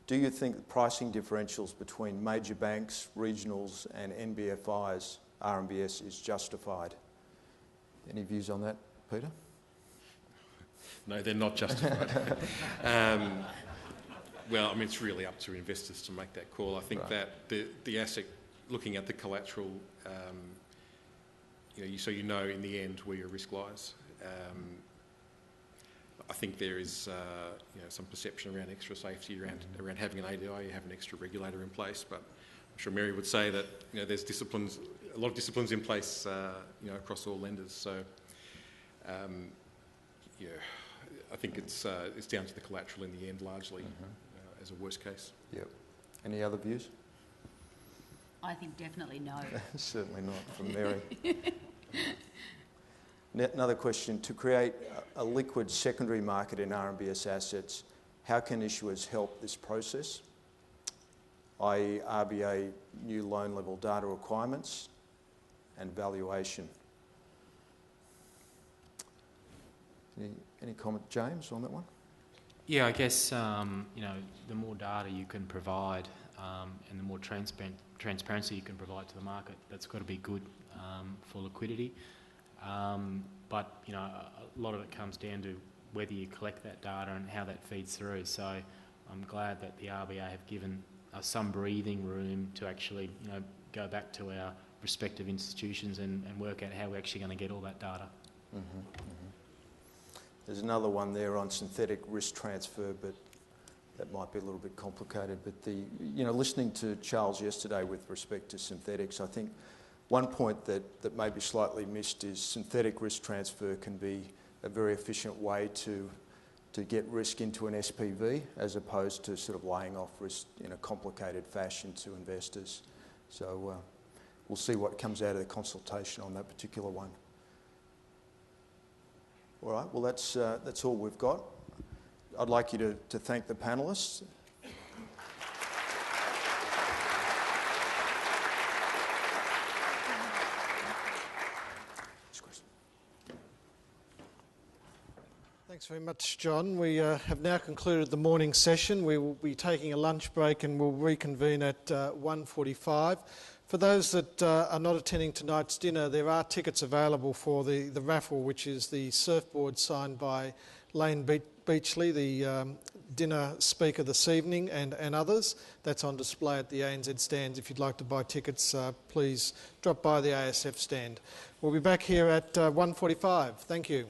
S7: Do you think the pricing differentials between major banks, regionals and NBFIs, RMBS, is justified? Any views on that, Peter?
S11: No, they're not justified. Well, it's really up to investors to make that call. I think that the asset, looking at the collateral, so in the end where your risk lies. I think there is some perception around extra safety around having an ADI. You have an extra regulator in place, but I'm sure Mary would say that there's a lot of disciplines in place across all lenders. So I think it's down to the collateral in the end largely as a worst case.
S7: Yep. Any other views?
S10: I think definitely no.
S7: Certainly not from Mary. Another question, to create a liquid secondary market in RMBS assets, how can issuers help this process? i.e. RBA new loan level data requirements and valuation. Any comment, James, on that one?
S9: Yeah, I guess, the more data you can provide and the more transparency you can provide to the market, that's got to be good for liquidity. But a lot of it comes down to whether you collect that data and how that feeds through. So I'm glad that the RBA have given us some breathing room to actually go back to our respective institutions and work out how we're actually going to get all that data.
S7: There's another one there on synthetic risk transfer, but that might be a little bit complicated. But listening to Charles yesterday with respect to synthetics, I think one point that may be slightly missed is synthetic risk transfer can be a very efficient way to get risk into an SPV as opposed to sort of laying off risk in a complicated fashion to investors. So we'll see what comes out of the consultation on that particular one. All right, well that's all we've got. I'd like you to thank the panellists.
S1: Thanks very much, John. We have now concluded the morning session. We will be taking a lunch break and we'll reconvene at 1:45. For those that are not attending tonight's dinner, there are tickets available for the raffle, which is the surfboard signed by Lane Beachley, the dinner speaker this evening, and others. That's on display at the ANZ stands. If you'd like to buy tickets, please drop by the ASF stand. We'll be back here at 1:45. Thank you.